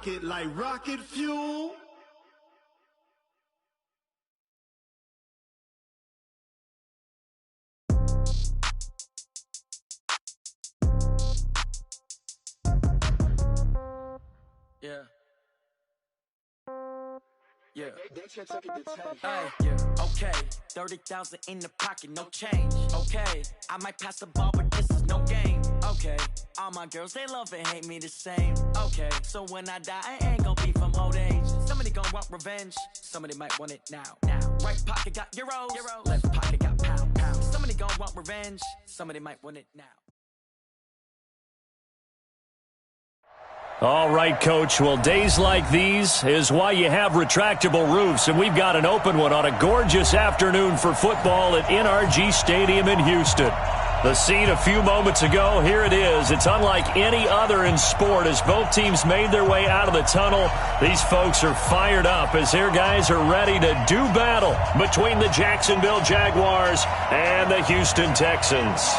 rocket like rocket fuel. Yeah. Yeah. Yeah. Okay. 30,000 in the pocket, no change. Okay. I might pass the ball, but this is no game. Okay. All my girls, they love and hate me the same. Okay. So when I die, I ain't gonna be from old age. Somebody gonna want revenge. Somebody might want it now. Right pocket got euros. Left pocket got pound. Somebody gonna want revenge. Somebody might want it now. All right, Coach. Well, days like these is why you have retractable roofs, and we've got an open one on a gorgeous afternoon for football at NRG Stadium in Houston. The scene a few moments ago, here it is. It's unlike any other in sport as both teams made their way out of the tunnel. These folks are fired up as their guys are ready to do battle between the Jacksonville Jaguars and the Houston Texans.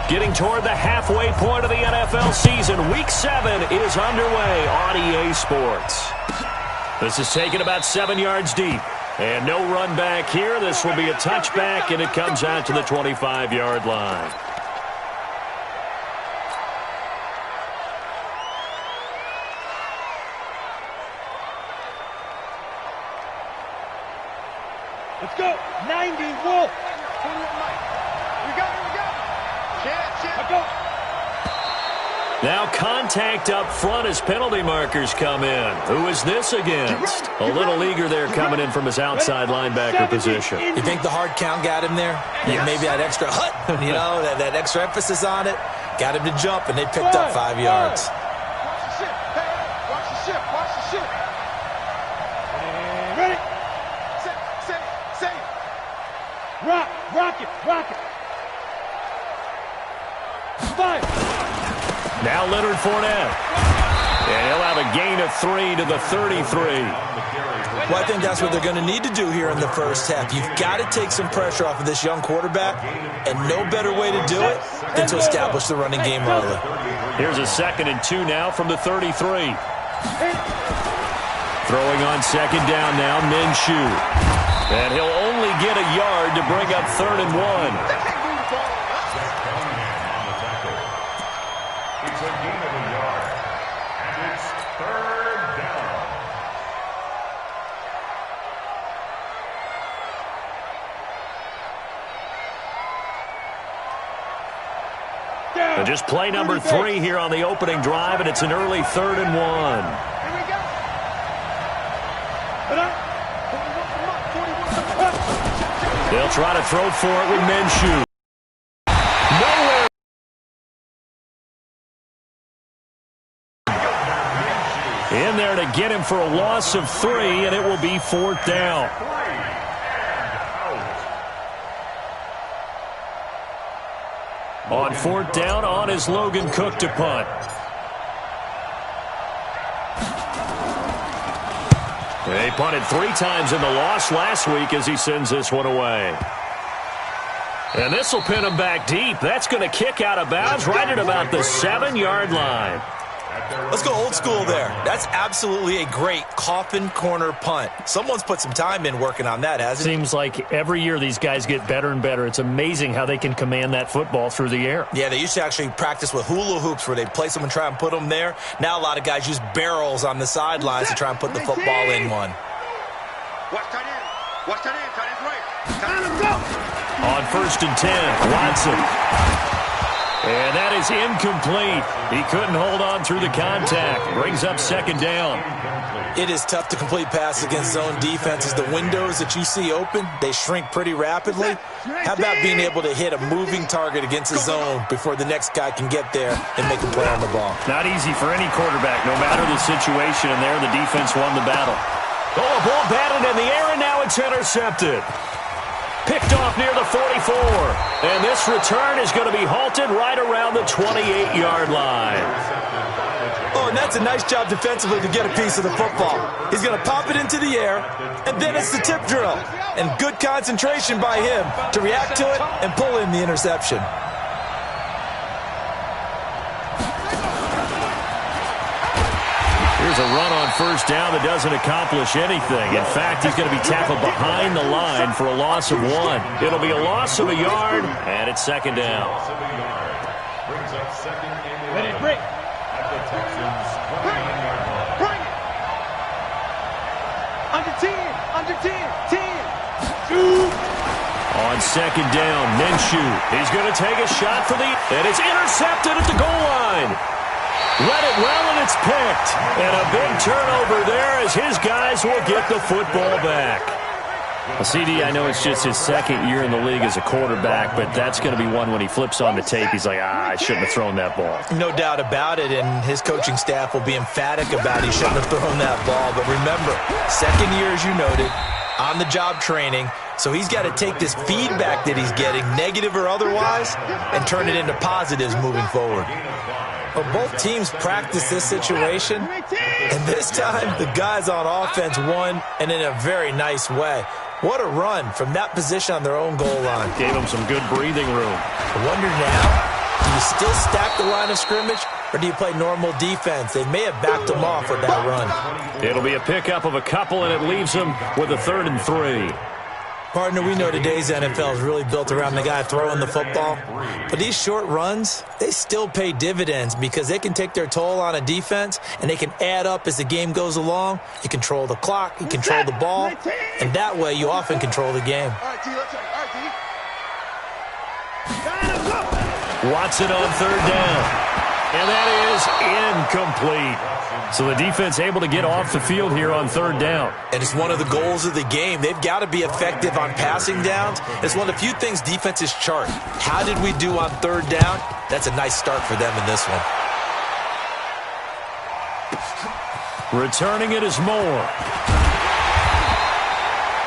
Getting toward the halfway point of the NFL season, Week 7 is underway on EA Sports. This is taken about 7 yards deep. And no run back here. This will be a touchback, and it comes out to the 25-yard line. Let's go. 90, Wolf. Here we go. Now contact up front as penalty markers come in. Who is this against? A little eager there coming in from his outside linebacker position. You think the hard count got him there? Yes. Maybe that extra that extra emphasis on it. Got him to jump, and they picked up 5 yards. Watch the ship. Watch the ship. Ready? Say. Rock it. Five. Now Leonard Fournette. And he'll have a gain of 3 to the 33. Well, I think that's what they're going to need to do here in the first half. You've got to take some pressure off of this young quarterback, and no better way to do it than to establish the running game early. Here's a 2nd and 2 now from the 33. Throwing on 2nd down now, Minshew. And he'll only get a yard to bring up 3rd and 1. And just play number 3 here on the opening drive, and it's an early 3rd and 1. Here we go. They'll try to throw for it with Minshew. Nowhere. In there to get him for a loss of 3, and it will be 4th down. On 4th down, on is Logan Cook to punt. They punted 3 times in the loss last week as he sends this one away. And this will pin him back deep. That's going to kick out of bounds right at about the 7-yard line. Let's go old school there. That's absolutely a great coffin corner punt. Someone's put some time in working on that, hasn't it? Seems like every year these guys get better and better. It's amazing how they can command that football through the air. Yeah, they used to actually practice with hula hoops where they'd place them and try and put them there. Now a lot of guys use barrels on the sidelines to try and put the football in one. Watch tight end. Tight end's right. Time to go. On 1st and 10, Watson. And that is incomplete. He couldn't hold on through the contact. Brings up 2nd down. It is tough to complete passes against zone defenses. The windows that you see open, they shrink pretty rapidly. How about being able to hit a moving target against a zone before the next guy can get there and make a play on the ball? Not easy for any quarterback, no matter the situation. And there, the defense won the battle. Oh, a ball batted in the air, and now it's intercepted. Picked off near the 44. And this return is going to be halted right around the 28-yard line. Oh, and that's a nice job defensively to get a piece of the football. He's going to pop it into the air, and then it's the tip drill. And good concentration by him to react to it and pull in the interception. Here's a run on first down that doesn't accomplish anything. In fact, he's going to be tackled behind the line for a loss of 1. It'll be a loss of a yard, and it's second down. Ready to break. Bring it. Under 10. Under 10. 10. Shoot. On second down, Minshew. He's going to take a shot for and it's intercepted at the goal line. Read it well, and it's picked. And a big turnover there as his guys will get the football back. Well, CD, I know it's just his second year in the league as a quarterback, but that's going to be one when he flips on the tape. He's like, I shouldn't have thrown that ball. No doubt about it, and his coaching staff will be emphatic about he shouldn't have thrown that ball. But remember, second year, as you noted, on-the-job training, so he's got to take this feedback that he's getting, negative or otherwise, and turn it into positives moving forward. Well, both teams practice this situation, and this time the guys on offense won, and in a very nice way. What a run from that position on their own goal line. Gave them some good breathing room. I wonder now, do you still stack the line of scrimmage, or do you play normal defense? They may have backed them off with that run. It'll be a pickup of a couple, and it leaves them with a 3rd and 3. Partner, we know today's NFL is really built around the guy throwing the football. But these short runs, they still pay dividends because they can take their toll on a defense, and they can add up as the game goes along. You control the clock, you control the ball, and that way you often control the game. Watson on 3rd down. And that is incomplete. So the defense able to get off the field here on 3rd down. And it's one of the goals of the game. They've got to be effective on passing downs. It's one of the few things defenses chart. How did we do on 3rd down? That's a nice start for them in this one. Returning it is Moore.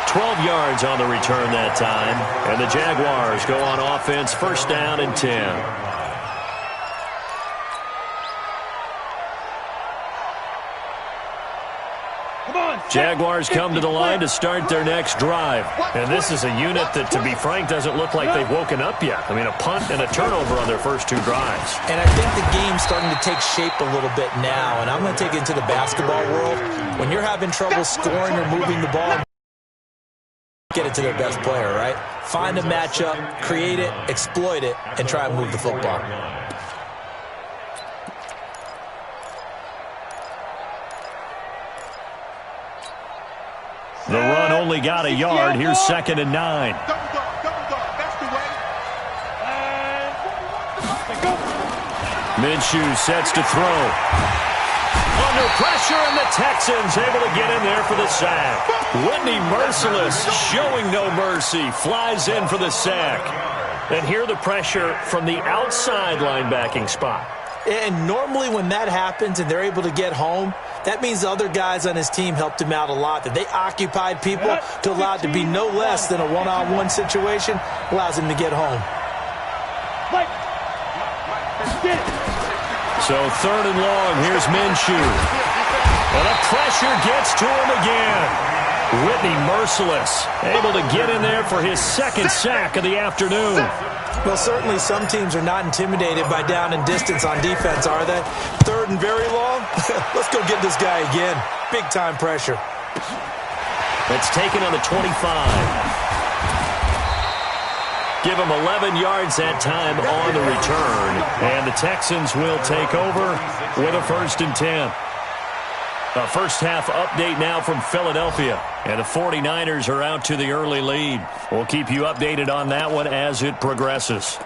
12 yards on the return that time. And the Jaguars go on offense, 1st down and 10. Jaguars come to the line to start their next drive. And this is a unit that, to be frank, doesn't look like they've woken up yet. I mean, a punt and a turnover on their first 2 drives. And I think the game's starting to take shape a little bit now. And I'm going to take it into the basketball world. When you're having trouble scoring or moving the ball, get it to their best player, right? Find a matchup, create it, exploit it, and try and move the football. The run only got a yard. Here's 2nd and 9. Minshew sets to throw. Under pressure, and the Texans able to get in there for the sack. Whitney Merciless showing no mercy. Flies in for the sack. And here the pressure from the outside linebacking spot. And normally when that happens and they're able to get home, that means the other guys on his team helped him out a lot. That they occupied people to allow it to be no less than a one-on-one situation, allows him to get home. So 3rd and long, here's Minshew. And the pressure gets to him again. Whitney Merciless able to get in there for his 2nd sack of the afternoon. Well, certainly some teams are not intimidated by down and distance on defense, are they? 3rd and very long? Let's go get this guy again. Big-time pressure. It's taken on the 25. Give him 11 yards that time on the return. And the Texans will take over with a 1st and 10. A first-half update now from Philadelphia. And the 49ers are out to the early lead. We'll keep you updated on that one as it progresses.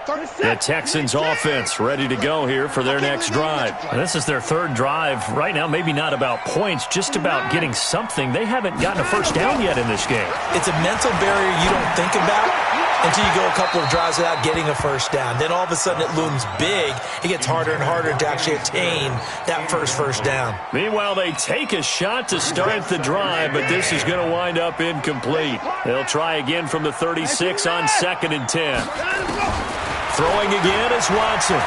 The Texans offense ready to go here for their next drive. And this is their 3rd drive. Right now, maybe not about points, just about getting something. They haven't gotten a first down yet in this game. It's a mental barrier you don't think about until you go a couple of drives without getting a first down. Then all of a sudden it looms big. It gets harder and harder to actually attain that first down. Meanwhile, they take a shot to start the drive, but this is going to wind up incomplete. They'll try again from the 36 on 2nd and 10. Throwing again is Watson.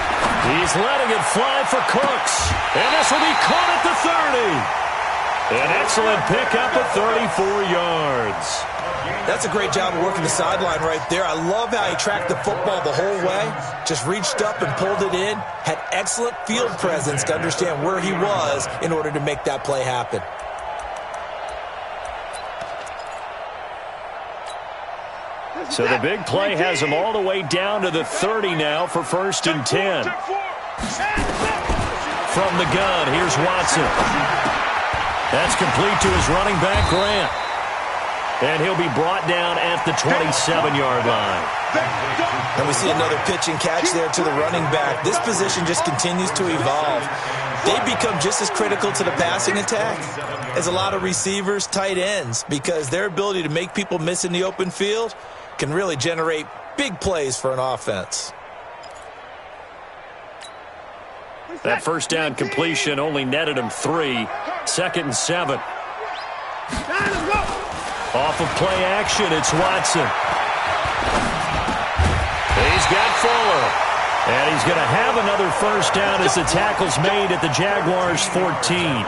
He's letting it fly for Cooks. And this will be caught at the 30. An excellent pickup of 34 yards. That's a great job of working the sideline right there. I love how he tracked the football the whole way. Just reached up and pulled it in. Had excellent field presence to understand where he was in order to make that play happen. So the big play has him all the way down to the 30 now for 1st and 10. From the gun, here's Watson. That's complete to his running back, Grant. And he'll be brought down at the 27-yard line. And we see another pitch and catch there to the running back. This position just continues to evolve. They become just as critical to the passing attack as a lot of receivers, tight ends, because their ability to make people miss in the open field can really generate big plays for an offense. That first down completion only netted him 3. 2nd and 7. Off of play action, it's Watson. He's got Fuller. And he's going to have another first down as the tackle's made at the Jaguars' 14.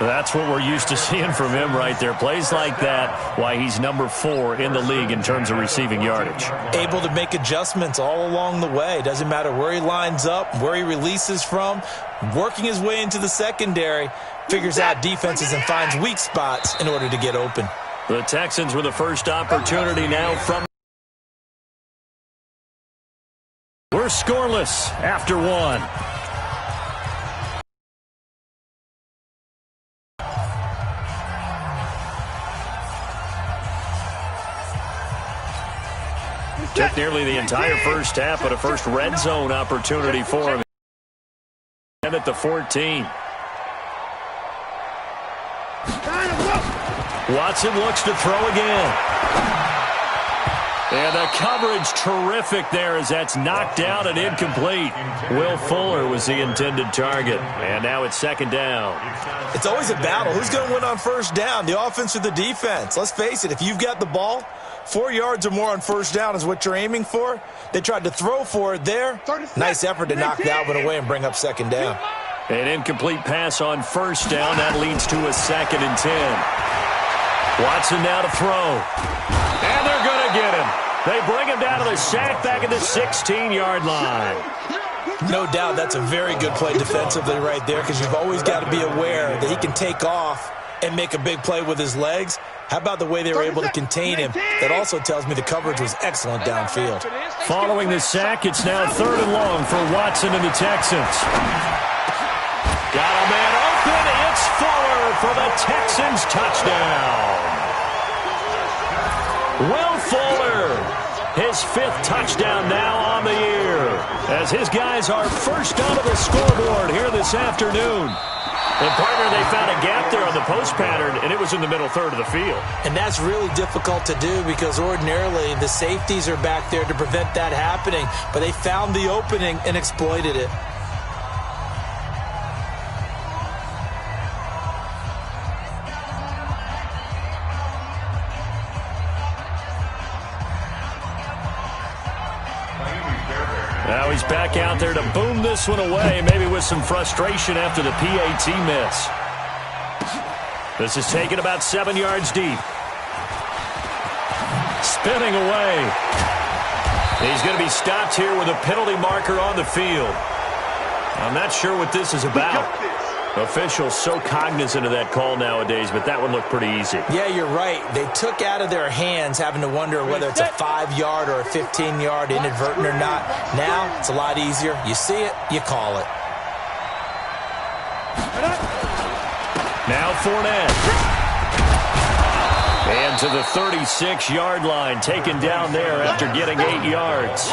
That's what we're used to seeing from him right there. Plays like that, why he's number 4 in the league in terms of receiving yardage. Able to make adjustments all along the way. Doesn't matter where he lines up, where he releases from. Working his way into the secondary, figures out defenses and finds weak spots in order to get open. The Texans with the first opportunity now from... We're scoreless after 1. Took nearly the entire first half, but a first red zone opportunity for him. And at the 14. Watson looks to throw again. And the coverage terrific there as that's knocked down and incomplete. Will Fuller was the intended target. And now it's 2nd down. It's always a battle. Who's going to win on first down, the offense or the defense? Let's face it, if you've got the ball, 4 yards or more on first down is what you're aiming for. They tried to throw for it there. Nice effort to knock that one away and bring up 2nd down. An incomplete pass on first down. That leads to a 2nd and 10. Watson now to throw. And they're going to get him. They bring him down to the sack back at the 16-yard line. No doubt that's a very good play defensively right there, because you've always got to be aware that he can take off and make a big play with his legs. How about the way they were able to contain him? That also tells me the coverage was excellent downfield. Following the sack, it's now 3rd and long for Watson and the Texans. Got a man open. It's Fuller for the Texans touchdown. Will Fuller, his 5th touchdown now on the year, as his guys are first onto the scoreboard here this afternoon. And, partner, they found a gap there on the post pattern, and it was in the middle 3rd of the field. And that's really difficult to do, because ordinarily the safeties are back there to prevent that happening. But they found the opening and exploited it. Now he's back out there to boom this one away, maybe with some frustration after the PAT miss. This is taken about 7 yards deep. Spinning away. He's going to be stopped here with a penalty marker on the field. I'm not sure what this is about. Officials so cognizant of that call nowadays, but that one looked pretty easy. Yeah, you're right. They took out of their hands having to wonder whether it's a 5-yard or a 15-yard inadvertent or not. Now, it's a lot easier. You see it, you call it. Now Fournette. And to the 36-yard line, taken down there after getting 8 yards.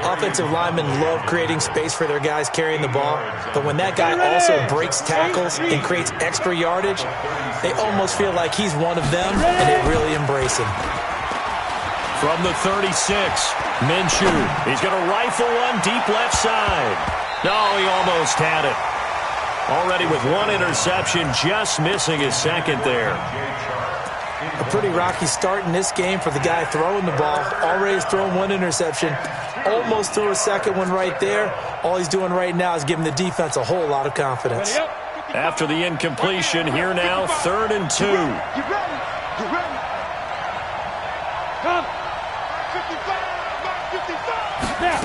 Offensive linemen love creating space for their guys carrying the ball, but when that guy also breaks tackles and creates extra yardage, they almost feel like he's one of them, and they really embrace him. From the 36, Minshew. He's going to rifle one deep left side. No, he almost had it. Already with 1 interception, just missing his 2nd there. A pretty rocky start in this game for the guy throwing the ball. Already has thrown one interception. Almost threw a second one right there. All he's doing right now is giving the defense a whole lot of confidence. After the incompletion, here now, 3rd and 2. Get ready. Get ready. Come. 55. Now.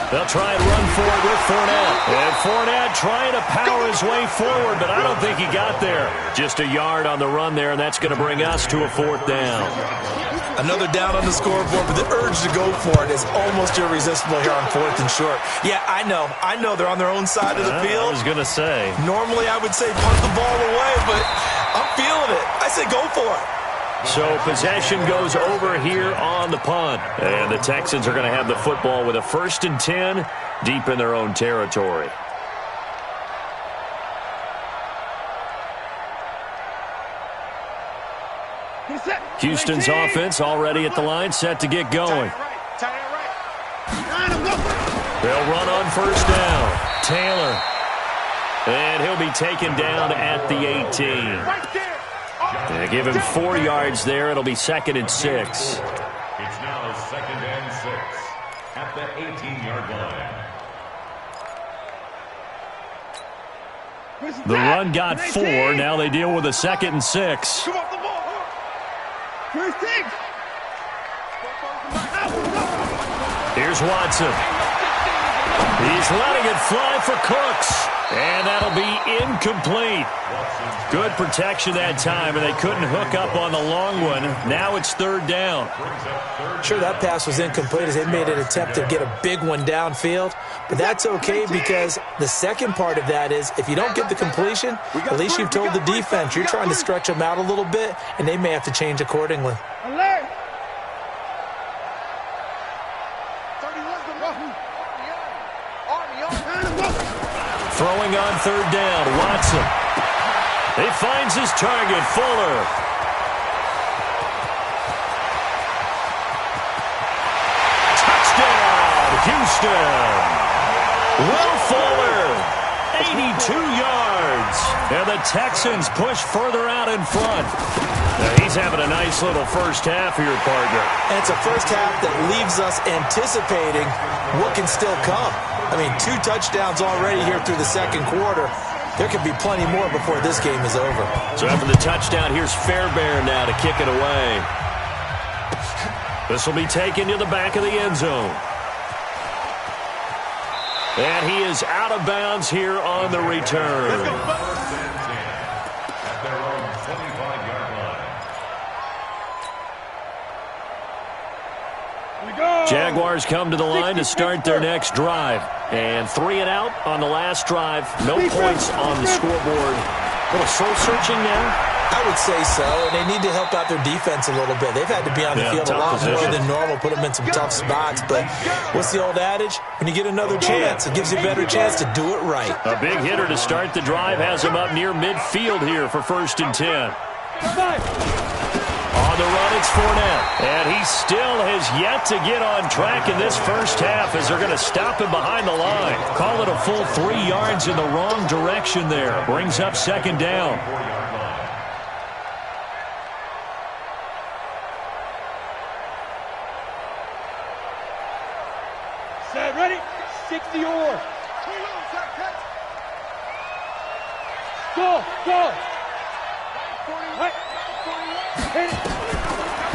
They'll try and run for it with Fournette. And Fournette trying to power his way forward, but I don't think he got there. Just a yard on the run there, and that's going to bring us to a 4th down. Another down on the scoreboard, but the urge to go for it is almost irresistible here on 4th and short. Yeah, I know they're on their own side of the field. I was going to say. Normally I would say punt the ball away, but I'm feeling it. I say go for it. So possession goes over here on the punt. And the Texans are going to have the football with a 1st and 10 deep in their own territory. Houston's offense already at the line, set to get going. They'll run on 1st down. Taylor. And he'll be taken down at the 18. They give him 4 yards there. It'll be 2nd and 6. It's now 2nd and 6 at the 18-yard line. The run got 4. Now they deal with a 2nd and 6. Come off the ball. First thing. Here's Watson. He's letting it fly for Cooks. And that'll be incomplete. Good protection that time, and they couldn't hook up on the long one. Now it's 3rd down. Sure, that pass was incomplete as they made an attempt to get a big one downfield. But that's okay because the second part of that is if you don't get the completion, at least you've told the defense you're trying to stretch them out a little bit, and they may have to change accordingly. Alert. Throwing on 3rd down, Watson. He finds his target, Fuller. Touchdown, Houston. Will Fuller, 82 yards. And the Texans push further out in front. Now he's having a nice little first half here, partner. And it's a first half that leaves us anticipating what can still come. I mean, 2 touchdowns already here through the 2nd quarter. There could be plenty more before this game is over. So after the touchdown, here's Fairbairn now to kick it away. This will be taken to the back of the end zone. And he is out of bounds here on the return. At their own 25-yard line. Jaguars come to the line to start their next drive. And 3 and out on the last drive. No points on the scoreboard. A little soul-searching now? I would say so, and they need to help out their defense a little bit. They've had to be on the field a lot more than normal, put them in some tough spots. But what's the old adage? When you get another chance, it gives you a better chance to do it right. A big hitter to start the drive has him up near midfield here for 1st and 10. On the run, it's Fournette. And he still has yet to get on track in this first half as they're going to stop him behind the line. Call it a full 3 yards in the wrong direction there. Brings up 2nd down. Set, ready? 60 or. Go, go. Right.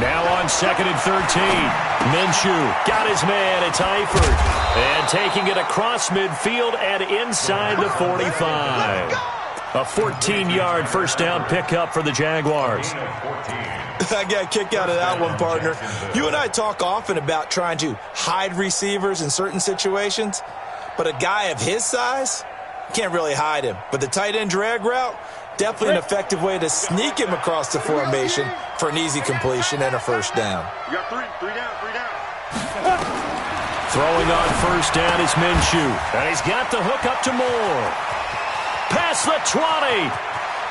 Now on 2nd and 13. Minshew got his man. It's Eifert. And taking it across midfield and inside the 45. A 14-yard first down pickup for the Jaguars. I got a kick out of that one, partner. You and I talk often about trying to hide receivers in certain situations, but a guy of his size, can't really hide him. But the tight end drag route, definitely an effective way to sneak him across the formation for an easy completion and a first down. You got three down. Throwing on first down is Minshew. And he's got the hook up to Moore. Past the 20.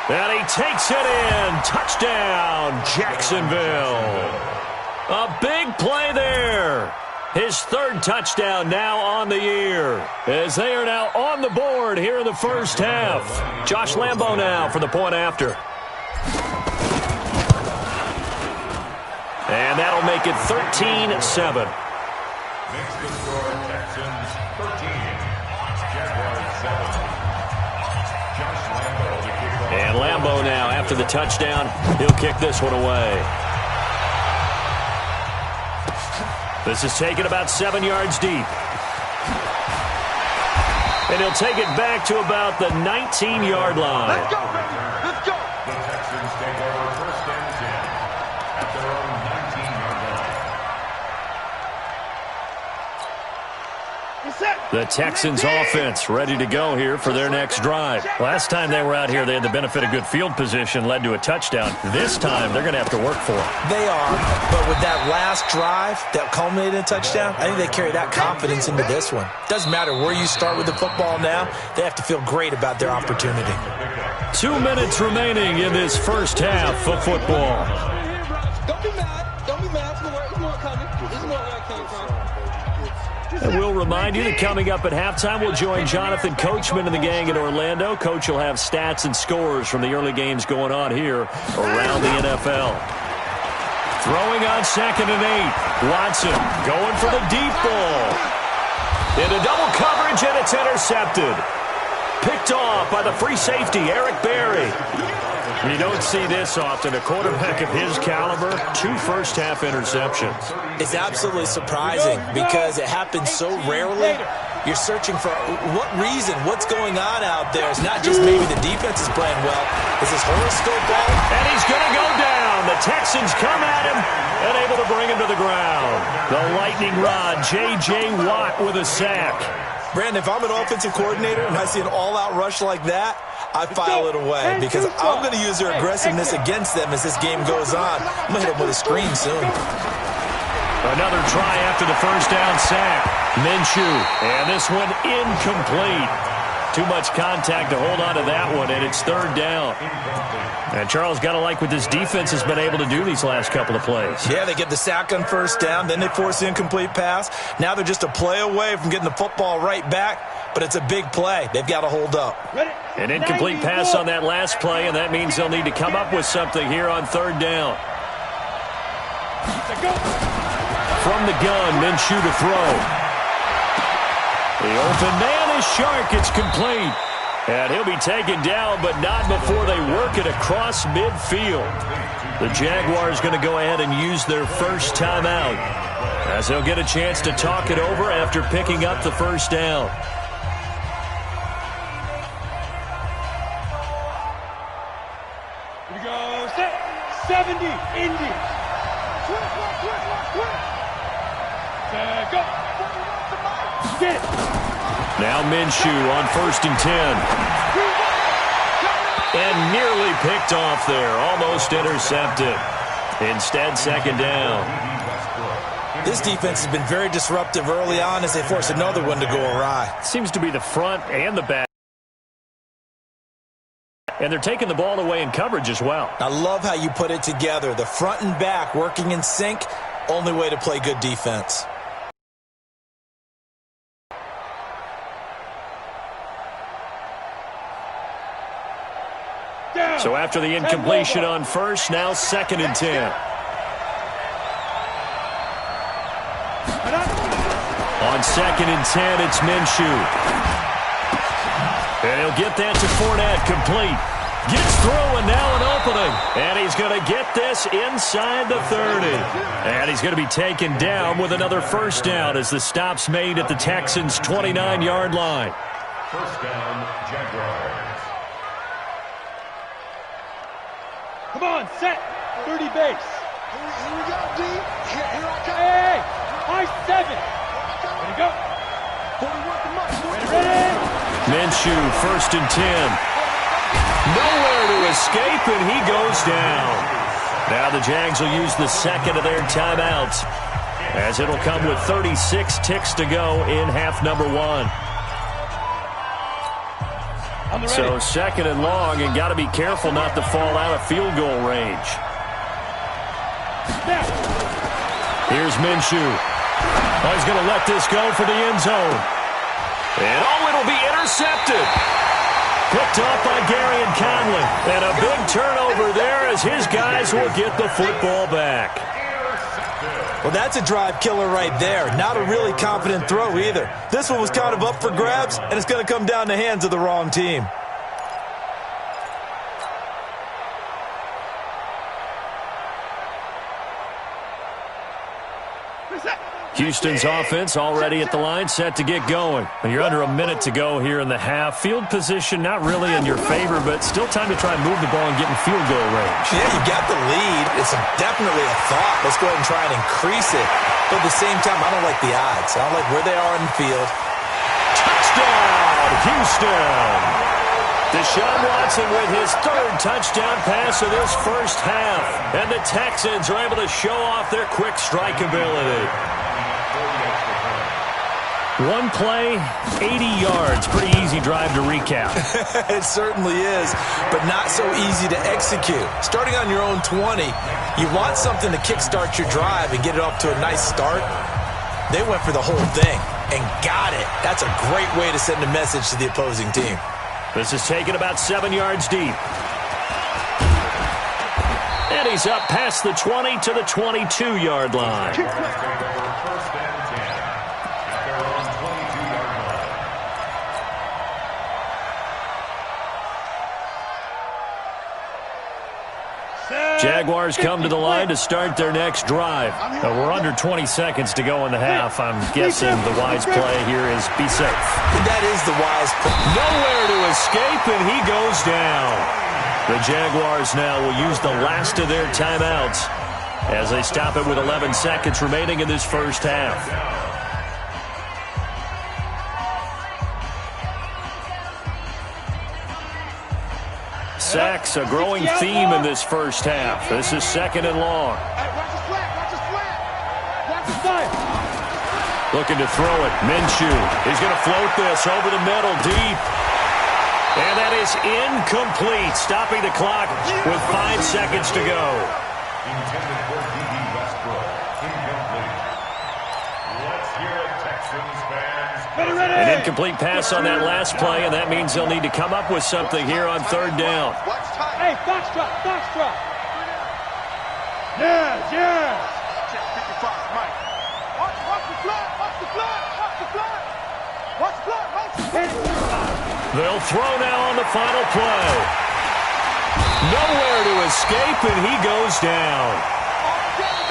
And he takes it in. Touchdown, Jacksonville. A big play there. His 3rd touchdown now on the year, as they are now on the board here in the first half. Josh Lambo now for the point after. And that'll make it 13-7. Makes the score Texans 13, Jaguars 7. Josh Lambo to kick off. And Lambo now, after the touchdown, he'll kick this one away. This is taken about 7 yards deep. And he'll take it back to about the 19-yard line. Let's go, baby. Let's go. The Texans take over first and 10 at their own 19-yard line. The Texans offense ready to go here for their next drive. Last time they were out here, they had the benefit of good field position, led to a touchdown. This time, they're going to have to work for it. They are, but with that last drive that culminated in a touchdown, I think they carry that confidence into this one. Doesn't matter where you start with the football now, they have to feel great about their opportunity. 2 minutes remaining in this first half of football. Don't be mad. Don't be mad. It's more coming. It's more where I came from. And we'll remind you that coming up at halftime, we'll join Jonathan Coachman and the gang in Orlando. Coach will have stats and scores from the early games going on here around the NFL. Throwing on 2nd and 8. Watson going for the deep ball. Into double coverage, and it's intercepted. Picked off by the free safety, Eric Berry. You don't see this often. A quarterback of his caliber, 2 first-half interceptions. It's absolutely surprising because it happens so rarely. You're searching for what reason, what's going on out there. It's not just maybe the defense is playing well. Is this horoscope ball? And he's going to go down. The Texans come at him and able to bring him to the ground. The lightning rod, J.J. Watt with a sack. Brandon, if I'm an offensive coordinator and I see an all-out rush like that, I file it away because I'm going to use their aggressiveness against them as this game goes on. I'm going to hit them with a screen soon. Another try after the first down sack. Minshew, and this one incomplete. Too much contact to hold on to that one, and it's 3rd down. And Charles, got to like what this defense has been able to do these last couple of plays. Yeah, they get the sack on first down, then they force the incomplete pass. Now they're just a play away from getting the football right back, but it's a big play. They've got to hold up. An incomplete pass on that last play, and that means they'll need to come up with something here on 3rd down. From the gun, Minshew to throw. The open man is Shark. It's complete. And he'll be taken down, but not before they work it across midfield. The Jaguars going to go ahead and use their first timeout, as they'll get a chance to talk it over after picking up the first down. Here we go. Set. 70. Indians. Go. Get it. Now Minshew on 1st and 10. And nearly picked off there. Almost intercepted. Instead, 2nd down. This defense has been very disruptive early on as they force another one to go awry. Seems to be the front and the back. And they're taking the ball away in coverage as well. I love how you put it together. The front and back working in sync. Only way to play good defense. So after the incompletion on first, now 2nd and 10. On 2nd and 10, it's Minshew. And he'll get that to Fournette, complete. Gets through, and now an opening. And he's going to get this inside the 30. And he's going to be taken down with another first down as the stop's made at the Texans' 29-yard line. First down, Jaguars. Come on, set. 30 base. Here we go, D. Here I come. Hey, high 7. Ready to go. Ready. Minshew, 1st and 10. Nowhere to escape, and he goes down. Now the Jags will use the 2nd of their timeouts, as it'll come with 36 ticks to go in half number 1. So 2nd and long, and got to be careful not to fall out of field goal range. Here's Minshew. Oh, he's going to let this go for the end zone. And it'll be intercepted. Picked off by Gary and Conley. And a big turnover there as his guys will get the football back. Well, that's a drive killer right there. Not a really confident throw either. This one was kind of up for grabs, and it's going to come down the hands of the wrong team. Houston's offense already at the line, set to get going. You're under a minute to go here in the half. Field position not really in your favor, but still time to try and move the ball and get in field goal range. Yeah, you got the lead. It's definitely a thought. Let's go ahead and try and increase it. But at the same time, I don't like the odds. I don't like where they are in the field. Touchdown, Houston! Deshaun Watson with his third touchdown pass of this first half. And the Texans are able to show off their quick strike ability. One play, 80 yards. Pretty easy drive to recap. It certainly is, but not so easy to execute. Starting on your own 20, you want something to kickstart your drive and get it off to a nice start. They went for the whole thing and got it. That's a great way to send a message to the opposing team. This is taken about 7 yards deep. And he's up past the 20 to the 22-yard line. Jaguars come to the line to start their next drive. We're under 20 seconds to go in the half. I'm guessing the wise play here is be safe. That is the wise play. Nowhere to escape, and he goes down. The Jaguars now will use the last of their timeouts as they stop it with 11 seconds remaining in this first half. Sacks, a growing theme in this first half. This is second and long. Looking to throw it. Minshew. He's going to float this over the middle, deep. And that is incomplete, stopping the clock with 5 seconds to go. Intended for D.B. Westbrook. Incomplete. Let's hear it, Texans fans. An incomplete pass on that last play, and that means they'll need to come up with something here on third down. Hey, foxtrot, foxtrot. Yes, yes. Check 55, Mike. Watch the flat, watch the flat, watch the flat. Watch the flat, watch the flat. They'll throw now on the final play. Nowhere to escape, and he goes down.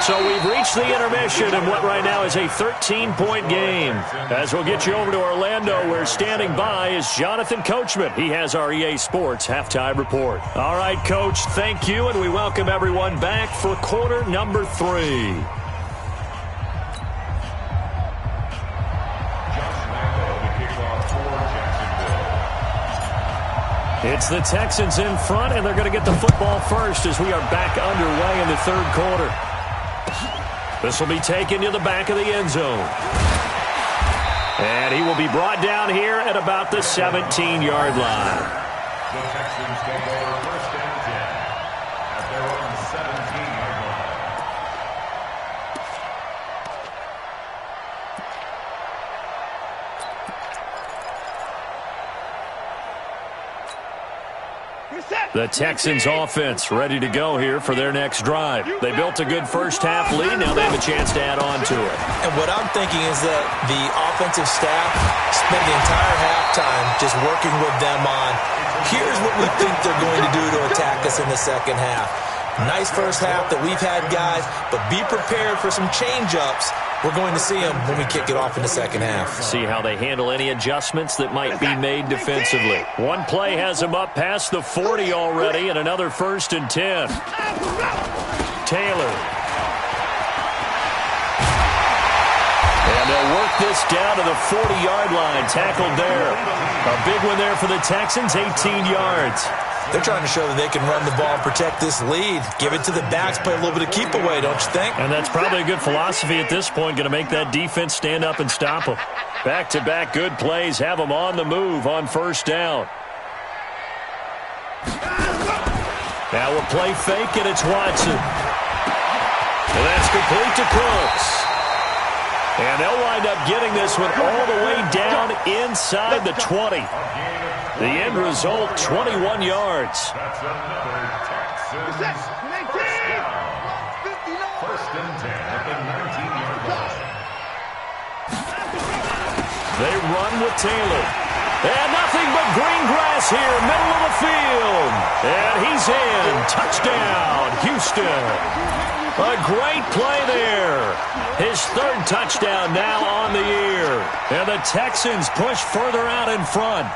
So we've reached the intermission in what right now is a 13-point game. As we'll get you over to Orlando, where standing by is Jonathan Coachman. He has our EA Sports halftime report. All right, Coach, thank you, and we welcome everyone back for quarter number 3. It's the Texans in front, and they're going to get the football first as we are back underway in the third quarter. This will be taken to the back of the end zone. And he will be brought down here at about the 17-yard line. The Texans take over first and 10 at their own 17-yard line. The Texans offense ready to go here for their next drive. They built a good first half lead. Now they have a chance to add on to it. And what I'm thinking is that the offensive staff spent the entire halftime just working with them on, here's what we think they're going to do to attack us in the second half. Nice first half that we've had, guys, but be prepared for some change-ups. We're going to see them when we kick it off in the second half. See how they handle any adjustments that might be made defensively. One play has them up past the 40 already, and another first and 10. Taylor. And they'll work this down to the 40-yard line. Tackled there. A big one there for the Texans, 18 yards. They're trying to show that they can run the ball and protect this lead. Give it to the backs, play a little bit of keep away, don't you think? And that's probably a good philosophy at this point, going to make that defense stand up and stop them. Back-to-back good plays have them on the move on first down. Now we'll play fake, and it's Watson. And that's complete to Cooks. And they'll wind up getting this one all the way down inside the 20. The end result, 21 yards. That's another Texans first and 10 at the 19-yard line. They run with Taylor. And nothing but green grass here, middle of the field. And he's in. Touchdown, Houston. A great play there. His third touchdown now on the year. And the Texans push further out in front.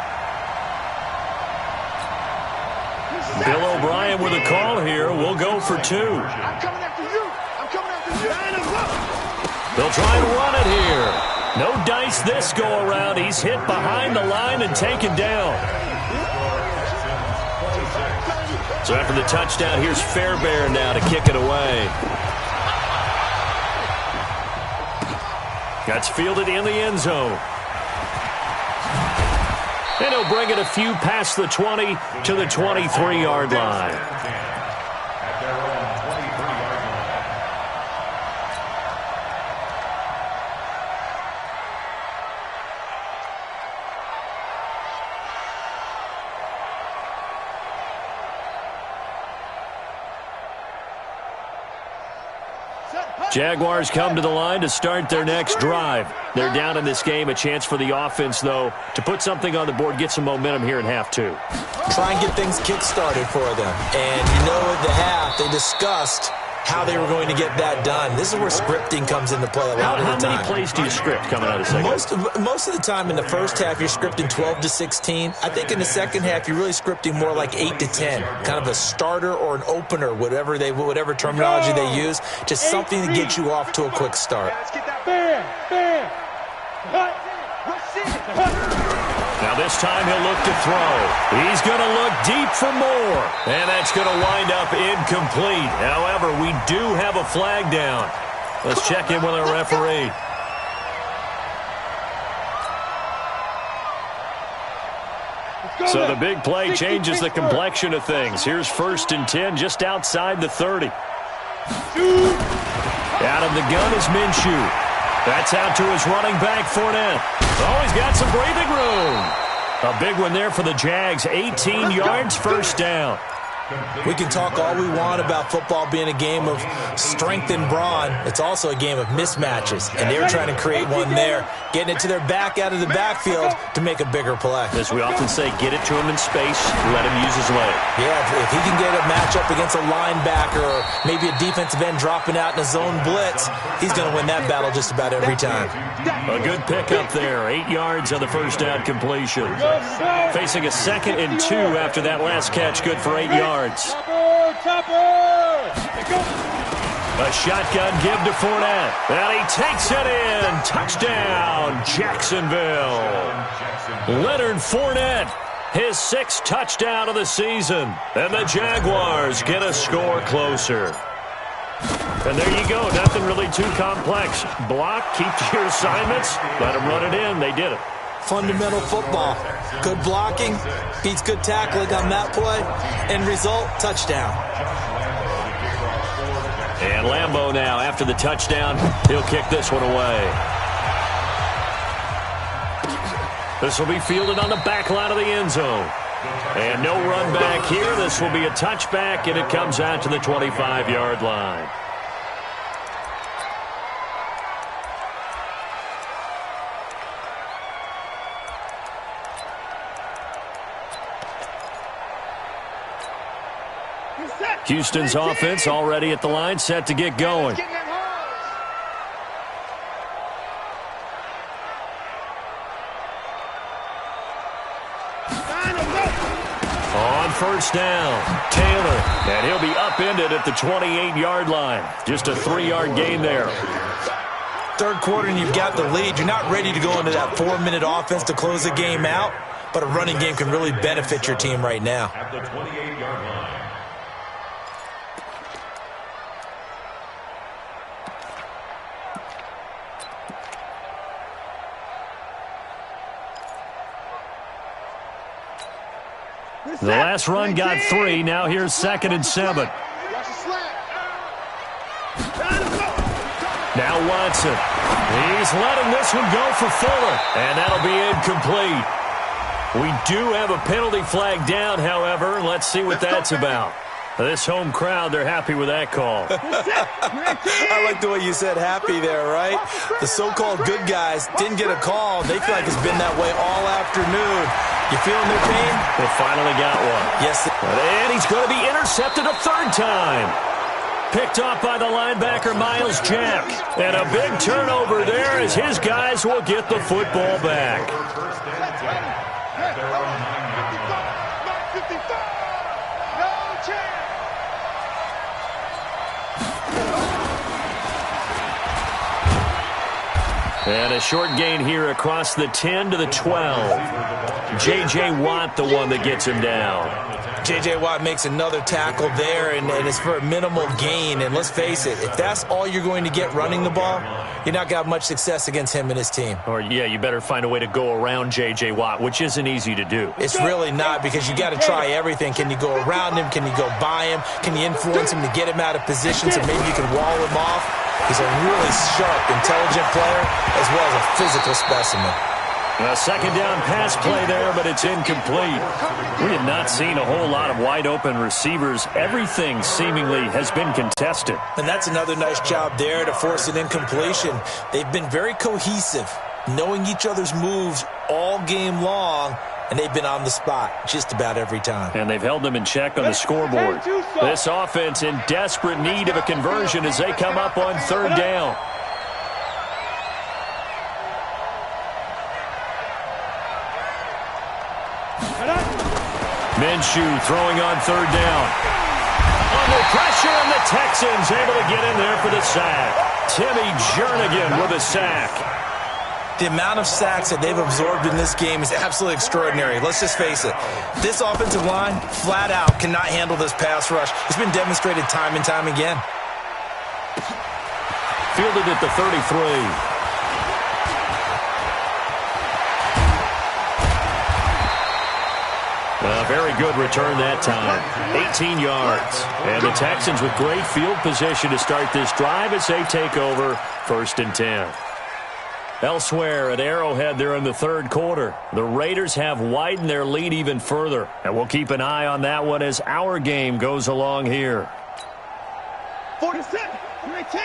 Bill O'Brien with a call here. We'll go for 2. I'm coming after you. I'm coming after you. They'll try and run it here. No dice this go-around. He's hit behind the line and taken down. So after the touchdown, here's Fairbairn now to kick it away. That's fielded in the end zone. And he'll bring it a few past the 20 to the 23-yard line. At their own 23-yard line. Jaguars come to the line to start their next drive. They're down in this game. A chance for the offense, though, to put something on the board, get some momentum here in half 2. Try and get things kick-started for them. And you know at the half, they discussed how they were going to get that done. This is where scripting comes into play a lot of the time. How many plays do you script coming out of the second? Most of the time in the first half, you're scripting 12 to 16. I think in the second half, you're really scripting more like 8 to 10. Kind of a starter or an opener, whatever terminology they use. Just something to get you off to a quick start. Let's get that. Bam. Now this time he'll look to throw. He's going to look deep for more. And that's going to wind up incomplete. However, we do have a flag down. Let's check in with our referee. So the big play changes the complexion of things. Here's 1st and 10 just outside the 30. Out of the gun is Minshew. That's out to his running back, Fournette. Oh, he's got some breathing room. A big one there for the Jags. 18 yards, first down. We can talk all we want about football being a game of strength and brawn. It's also a game of mismatches, and they were trying to create one there, getting it to their back out of the backfield to make a bigger play. As we often say, get it to him in space, let him use his leg. Yeah, if he can get a matchup against a linebacker or maybe a defensive end dropping out in a zone blitz, he's going to win that battle just about every time. A good pickup there. 8 yards on the first down completion. Facing a 2nd and 2 after that last catch, good for 8 yards. A shotgun give to Fournette. And he takes it in. Touchdown, Jacksonville. Leonard Fournette, his 6th touchdown of the season. And the Jaguars get a score closer. And there you go. Nothing really too complex. Block, keep to your assignments, let them run it in. They did it. Fundamental football. Good blocking beats good tackling on that play. End result, touchdown. And Lambeau now, after the touchdown, he'll kick this one away. This will be fielded on the back line of the end zone. And no run back here. This will be a touchback, and it comes out to the 25-yard line. Houston's offense already at the line, set to get going. On first down, Taylor, and he'll be upended at the 28-yard line. Just a 3-yard gain there. Third quarter and you've got the lead. You're not ready to go into that 4-minute offense to close the game out, but a running game can really benefit your team right now. At the 28-yard line. The last run got 3. Now here's 2nd and 7. Now Watson. He's letting this one go for Fuller. And that'll be incomplete. We do have a penalty flag down, however. Let's see what that's about. This home crowd, they're happy with that call. I like the way you said happy there, right? The so-called good guys didn't get a call. They feel like it's been that way all afternoon. You feeling their pain? They finally got one. Yes. And he's going to be intercepted a third time. Picked off by the linebacker, Miles Jack. And a big turnover there as his guys will get the football back. And a short gain here across the 10 to the 12. J.J. Watt, the one that gets him down. J.J. Watt makes another tackle there, and it's for a minimal gain. And let's face it, if that's all you're going to get running the ball, you're not going to have much success against him and his team. Or, yeah, you better find a way to go around J.J. Watt, which isn't easy to do. It's really not, because you got to try everything. Can you go around him? Can you go by him? Can you influence him to get him out of position so maybe you can wall him off? He's a really sharp, intelligent player as well as a physical specimen. A second down pass play there, but it's incomplete. We have not seen a whole lot of wide-open receivers. Everything seemingly has been contested. And that's another nice job there to force an incompletion. They've been very cohesive, knowing each other's moves all game long, and they've been on the spot just about every time. And they've held them in check on the scoreboard. This offense in desperate need of a conversion as they come up on third down. Minshew throwing on third down. Under pressure, and the Texans able to get in there for the sack. Timmy Jernigan with a sack. The amount of sacks that they've absorbed in this game is absolutely extraordinary. Let's just face it. This offensive line, flat out, cannot handle this pass rush. It's been demonstrated time and time again. Fielded at the 33. A very good return that time. 18 yards. And the Texans with great field position to start this drive as they take over 1st and 10. Elsewhere at Arrowhead there in the third quarter, the Raiders have widened their lead even further. And we'll keep an eye on that one as our game goes along here. 47, 19.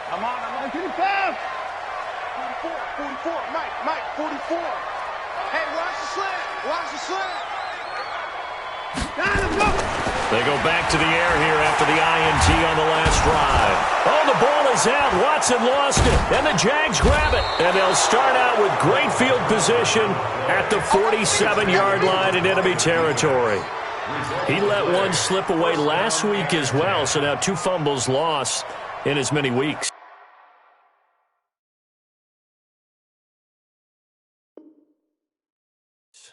Come on, 55. 44, Mike, 44. Hey, watch the slant. Watch the slant. They go back to the air here after the INT on the last drive. Oh, the ball is out. Watson lost it. And the Jags grab it. And they'll start out with great field position at the 47-yard line in enemy territory. He let one slip away last week as well, so now 2 fumbles lost in as many weeks.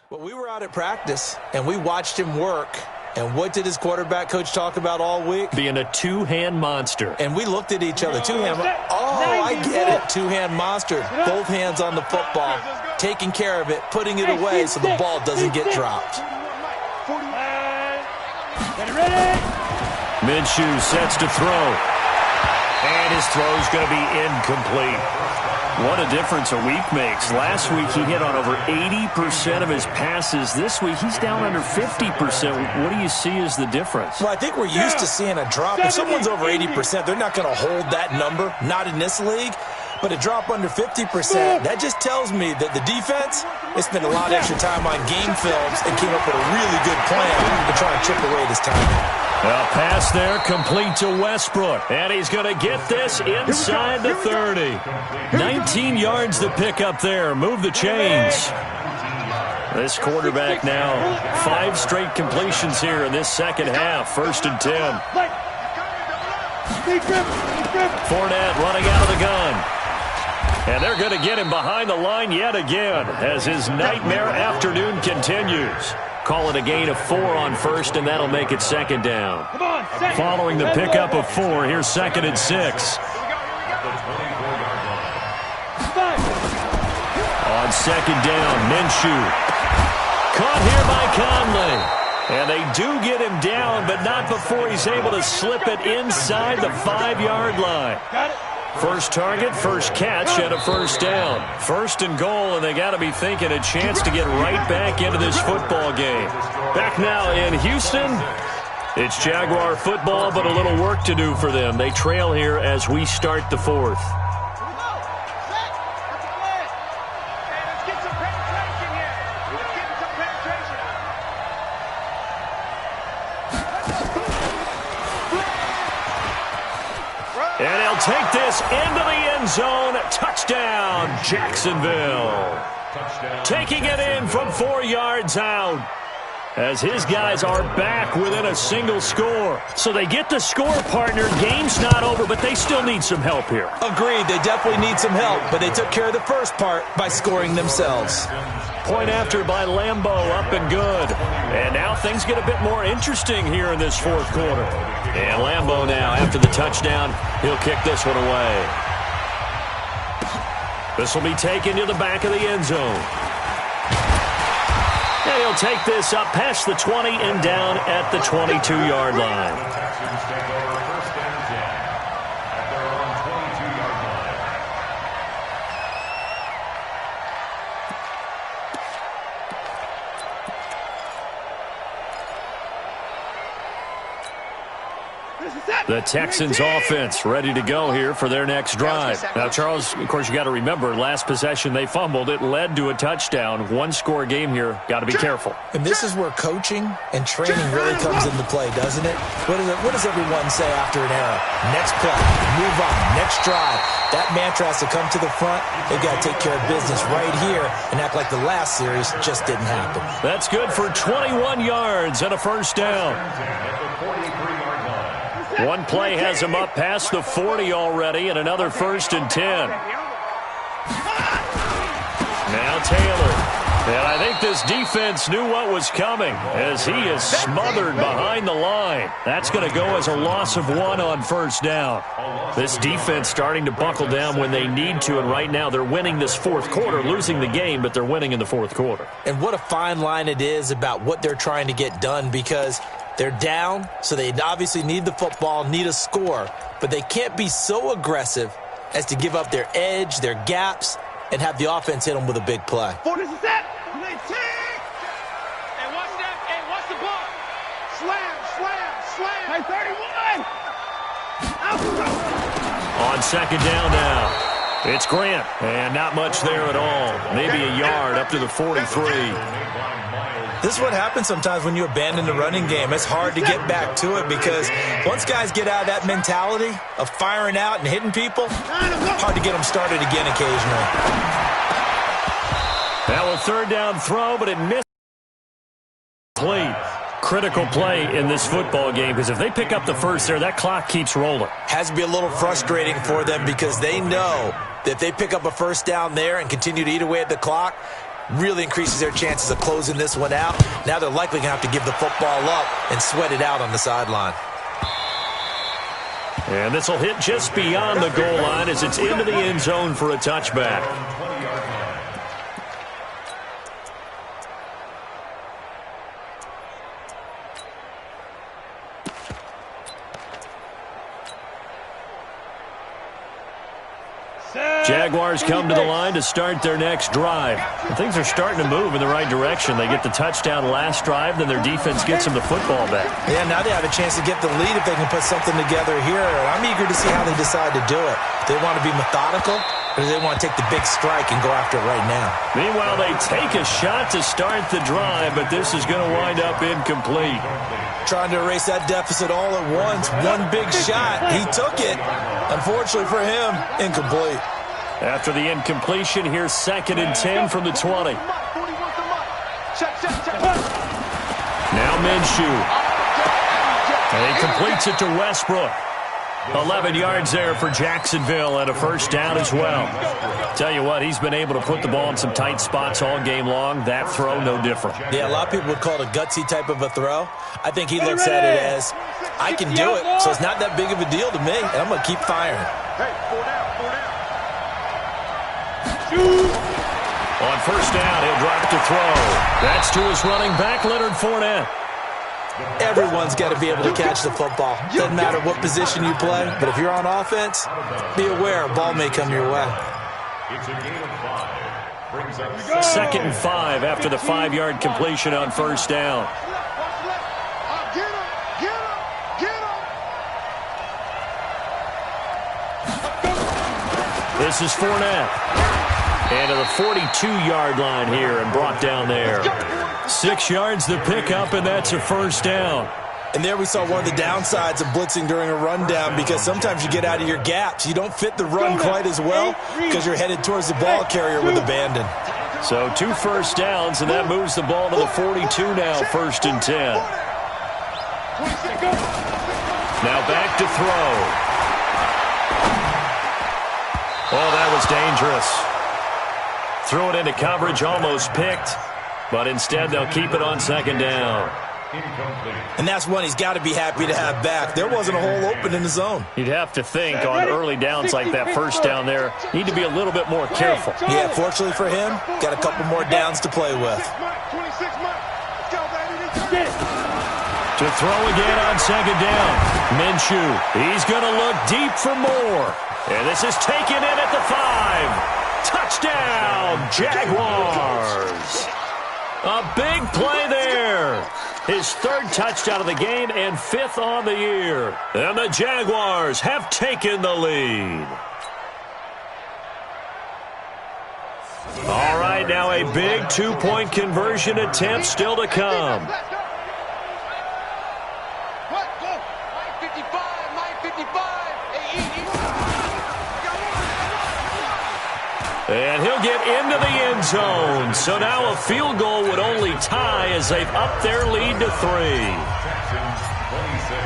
Well, we were out at practice, and we watched him work. And what did his quarterback coach talk about all week? Being a two-hand monster. And we looked at each other. I get it. Two-hand monster. Both hands on the football, taking care of it, putting it away so the ball doesn't get dropped. Minshew sets to throw. And his throw's going to be incomplete. What a difference a week makes. Last week he hit on over 80% of his passes. This week he's down under 50%. What do you see as the difference? Well, I think we're used to seeing a drop. If someone's over 80%, they're not going to hold that number, not in this league. But a drop under 50%, that just tells me that the defense, they spent a lot of extra time on game films and came up with a really good plan to try and chip away this timing. A pass there complete to Westbrook. And he's going to get this inside the 30. 19 yards to pick up there. Move the chains. This quarterback now 5 straight completions here in this second half. 1st and 10. Fournette running out of the gun. And they're going to get him behind the line yet again as his nightmare afternoon continues. Call it a gain of 4 on 1st, and that'll make it 2nd down. Following the pickup of 4, here's 2nd and 6. On 2nd down, Minshew. Caught here by Conley. And they do get him down, but not before he's able to slip it inside the 5-yard line. First target, first catch, and a 1st down. 1st and goal, and they got to be thinking a chance to get right back into this football game. Back now in Houston, It's Jaguar football, but a little work to do for them. They trail here as we start the fourth. And he'll take this into the end zone. Touchdown, Jacksonville. Taking it in from 4 yards out, as his guys are back within a single score. So they get the score, partner. Game's not over, but they still need some help here. Agreed. They definitely need some help, but they took care of the first part by scoring themselves. Point after by Lambo, up and good. And now things get a bit more interesting here in this fourth quarter. And Lambo now, after the touchdown, he'll kick this one away. This will be taken to the back of the end zone. And he'll take this up past the 20 and down at the 22-yard line. Texans take over first and 10 at their own 22-yard line. The Texans offense ready to go here for their next drive. Now, Charles, of course, you got to remember, last possession they fumbled. It led to a touchdown. One-score game here. Got to be careful. And this is where coaching and training really comes into play, doesn't it? What does everyone say after an error? Next play, move on, next drive. That mantra has to come to the front. They've got to take care of business right here and act like the last series just didn't happen. That's good for 21 yards and a first down. One play has him up past the 40 already, and another first and 10. Now Taylor. And I think this defense knew what was coming as he is smothered behind the line. That's going to go as a loss of 1 on first down. This defense starting to buckle down when they need to, and right now they're winning this fourth quarter, losing the game, but they're winning in the fourth quarter. And what a fine line it is about what they're trying to get done, because they're down, so they obviously need the football, need a score, but they can't be so aggressive as to give up their edge, their gaps, and have the offense hit them with a big play. This is it. Hey, watch that. Hey, watch the ball. Slam, slam, slam. Hey, 31. On second down now, it's Grant, and not much there at all. Maybe a yard up to the 43. This is what happens sometimes when you abandon the running game. It's hard to get back to it because once guys get out of that mentality of firing out and hitting people, hard to get them started again occasionally. Now a third down throw, but it missed. Critical play in this football game, because if they pick up the first there, that clock keeps rolling. Has to be a little frustrating for them because they know that if they pick up a first down there and continue to eat away at the clock, really increases their chances of closing this one out. Now they're likely going to have to give the football up and sweat it out on the sideline. And this will hit just beyond the goal line as it's into the end zone for a touchback. Jaguars come to the line to start their next drive. And things are starting to move in the right direction. They get the touchdown last drive, then their defense gets them the football back. Yeah, now they have a chance to get the lead if they can put something together here. I'm eager to see how they decide to do it. Do they want to be methodical, or do they want to take the big strike and go after it right now? Meanwhile, they take a shot to start the drive, but this is going to wind up incomplete. Trying to erase that deficit all at once. One big shot. He took it. Unfortunately for him, incomplete. After the incompletion, here's 2nd and 10 from the 20. Now Minshew. And he completes it to Westbrook. 11 yards there for Jacksonville and a first down as well. Tell you what, he's been able to put the ball in some tight spots all game long. That throw, no different. Yeah, a lot of people would call it a gutsy type of a throw. I think he looks at it as, I can do it, so it's not that big of a deal to me, and I'm going to keep firing. Hey, 4 down, 4 down. On first down, he'll drop to throw. That's to his running back, Leonard Fournette. Everyone's got to be able to catch the football. Doesn't matter what position you play, but if you're on offense, be aware a ball may come your way. It's a game of 5. Brings up 2nd and 5 after the 5-yard completion on first down. Get him, get him. This is Fournette. And to the 42-yard line here and brought down there. 6 yards to pick up, and that's a first down. And there we saw one of the downsides of blitzing during a rundown, because sometimes you get out of your gaps. You don't fit the run quite as well because you're headed towards the ball carrier with abandon. So 2 first downs, and that moves the ball to the 42 now, 1st and 10. Now back to throw. Oh, that was dangerous. Threw it into coverage, almost picked, but instead they'll keep it on 2nd down. And that's one he's got to be happy to have back. There wasn't a hole open in the zone. You'd have to think on early downs like that first down there, need to be a little bit more careful. Yeah, fortunately for him, got a couple more downs to play with. To throw again on 2nd down. Minshew, he's going to look deep for more. And this is taken in at the 5. Touchdown, Jaguars. A big play there. His 3rd touchdown of the game and 5th on the year. And the Jaguars have taken the lead. All right, now a big 2-point conversion attempt still to come. And he'll get into the end zone. So now a field goal would only tie as they've upped their lead to 3.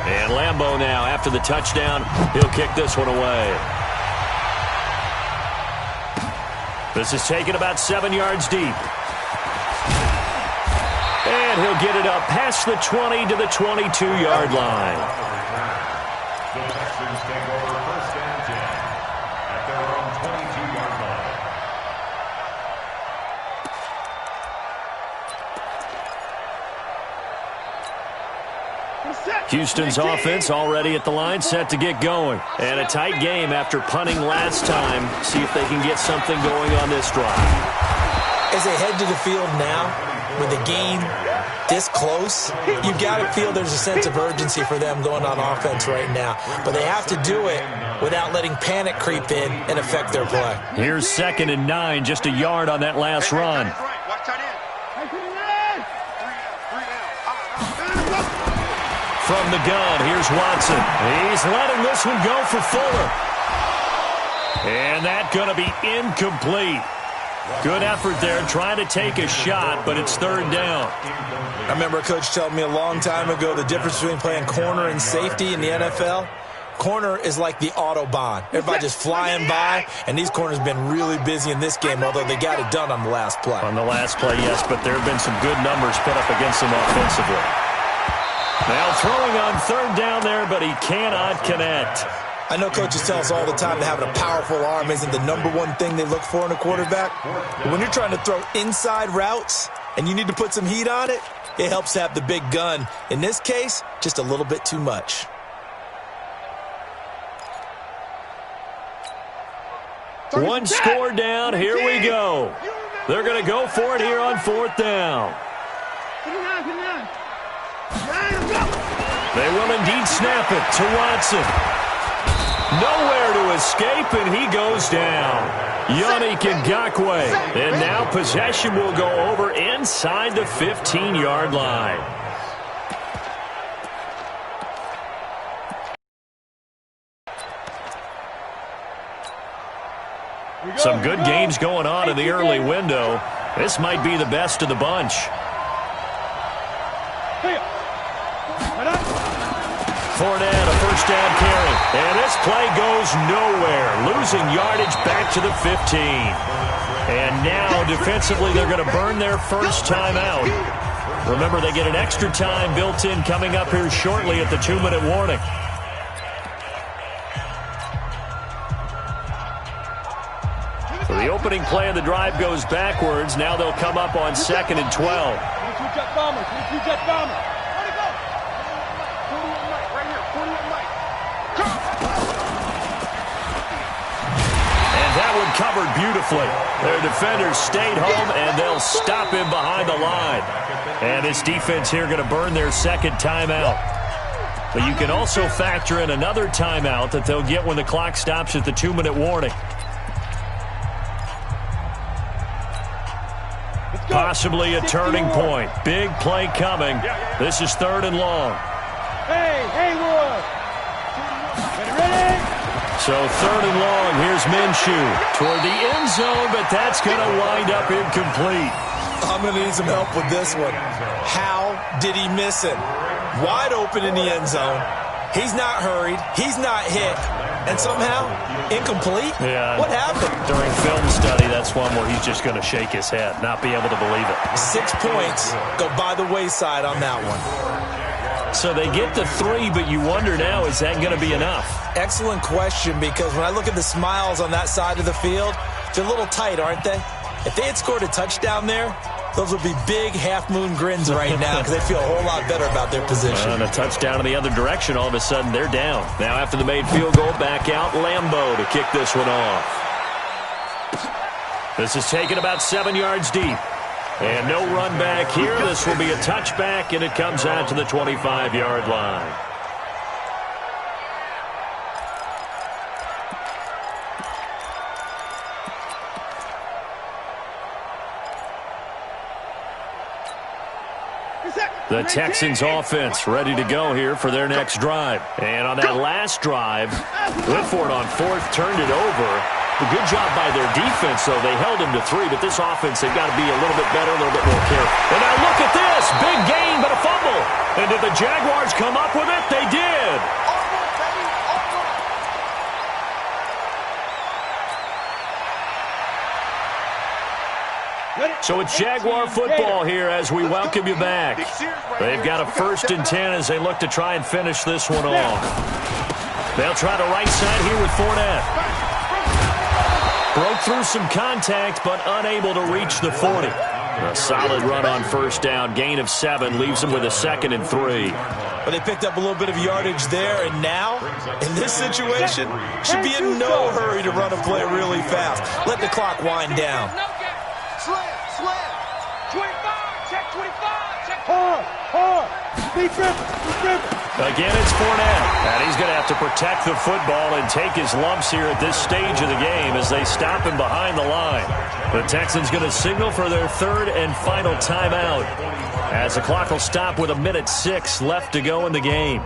And Lambeau now, after the touchdown, he'll kick this one away. This is taken about 7 yards deep. And he'll get it up past the 20 to the 22-yard line. The Texans take over 1st and 10 at their own 22-yard line. Houston's offense already at the line, set to get going. And a tight game after punting last time. See if they can get something going on this drive. As they head to the field now, with the game this close, you've got to feel there's a sense of urgency for them going on offense right now. But they have to do it without letting panic creep in and affect their play. Here's 2nd and 9, just a yard on that last run. From the gun, here's Watson. He's letting this one go for Fuller. And that's going to be incomplete. Good effort there, trying to take a shot, but it's 3rd down. I remember a coach telling me a long time ago the difference between playing corner and safety in the NFL. Corner is like the Autobahn. Everybody just flying by, and these corners have been really busy in this game, although they got it done on the last play. On the last play, yes, but there have been some good numbers put up against them offensively. Now throwing on 3rd down there, but he cannot connect. I know coaches tell us all the time that having a powerful arm isn't the #1 thing they look for in a quarterback. But when you're trying to throw inside routes and you need to put some heat on it, it helps to have the big gun. In this case, just a little bit too much. One score down, here we go. They're going to go for it here on 4th down. They will indeed snap it to Watson. Nowhere to escape, and he goes down. Yannick Ngakoue. And now possession will go over inside the 15-yard line. Some good games going on in the early window. This might be the best of the bunch. Fournette, a 1st down carry. And this play goes nowhere. Losing yardage back to the 15. And now, defensively, they're going to burn their first timeout. Remember, they get an extra time built in coming up here shortly at the 2-minute warning. So the opening play of the drive goes backwards. Now they'll come up on 2nd and 12. That one covered beautifully. Their defenders stayed home, and they'll stop him behind the line. And this defense here going to burn their 2nd timeout. But you can also factor in another timeout that they'll get when the clock stops at the 2-minute warning. possibly a turning point. Big play coming. This is 3rd and long. Hey, Haywood. Ready? So 3rd and long. Here's Minshew toward the end zone, but that's going to wind up incomplete. I'm going to need some help with this one. How did he miss it? Wide open in the end zone. He's not hurried. He's not hit. And somehow, incomplete? Yeah. What happened? During film study, that's one where he's just going to shake his head, not be able to believe it. 6 points go by the wayside on that one. So they get the 3, but you wonder now, is that going to be enough? Excellent question, because when I look at the smiles on that side of the field, they're a little tight, aren't they? If they had scored a touchdown there, those would be big half-moon grins right now because they feel a whole lot better about their position. And a touchdown in the other direction, all of a sudden they're down. Now after the made field goal, back out Lambeau to kick this one off. This is taken about 7 yards deep. And no run back here. This will be a touchback, and it comes out to the 25-yard line. The Texans offense ready to go here for their next drive. And on that last drive, Whitford on 4th turned it over. A good job by their defense, though. They held him to 3, but this offense, they've got to be a little bit better, a little bit more careful. And now look at this. Big gain, but a fumble. And did the Jaguars come up with it? They did. So it's Jaguar football here as we welcome you back. They've got a 1st and 10 as they look to try and finish this one off. They'll try the right side here with Fournette. Broke through some contact, but unable to reach the 40. A solid run on 1st down. Gain of 7 leaves them with a 2nd and 3. But they picked up a little bit of yardage there, and now, in this situation, should be in no hurry to run a play really fast. Let the clock wind down. Slam. 25, check 25, check. Hard. Be driven. Again, it's Fournette. And he's going to have to protect the football and take his lumps here at this stage of the game as they stop him behind the line. The Texans going to signal for their 3rd and final timeout as the clock will stop with 1:06 left to go in the game.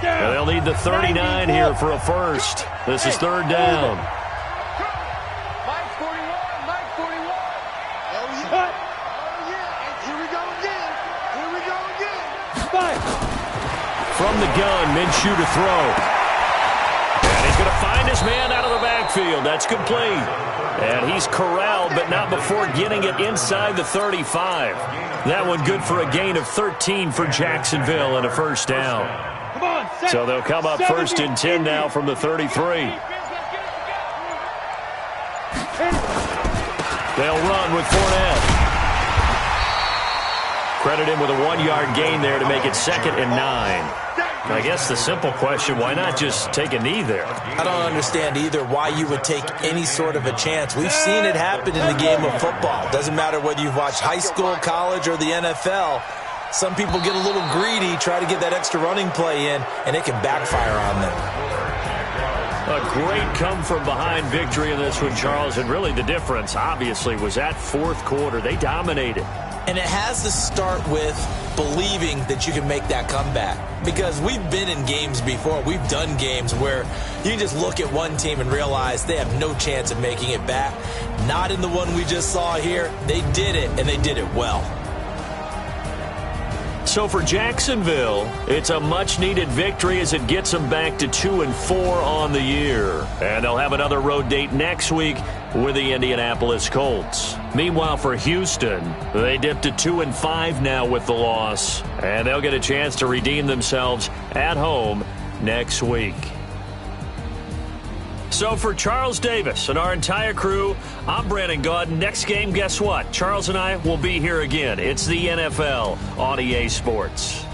And they'll need the 39 here for a first. This is 3rd down. Mike 41. Oh, yeah. And here we go again. From the gun, Minshew to throw. And he's going to find his man out of the backfield. That's complete. And he's corralled, but not before getting it inside the 35. That one good for a gain of 13 for Jacksonville and a 1st down. So they'll come up 1st and 10 now from the 33. They'll run with Fournette. Credit him with a 1-yard gain there to make it 2nd and 9. I guess the simple question, why not just take a knee there? I don't understand either why you would take any sort of a chance. We've seen it happen in the game of football. Doesn't matter whether you've watched high school, college, or the NFL. Some people get a little greedy, try to get that extra running play in, and it can backfire on them. A great come-from-behind victory in this one, Charles, and really the difference, obviously, was that 4th quarter. They dominated. And it has to start with believing that you can make that comeback. Because we've been in games before. We've done games where you can just look at one team and realize they have no chance of making it back. Not in the one we just saw here. They did it, and they did it well. So for Jacksonville, it's a much-needed victory as it gets them back to 2-4 on the year. And they'll have another road date next week with the Indianapolis Colts. Meanwhile, for Houston, they dipped to 2-5 now with the loss. And they'll get a chance to redeem themselves at home next week. So for Charles Davis and our entire crew, I'm Brandon Gaudin. Next game, guess what? Charles and I will be here again. It's the NFL on EA Sports.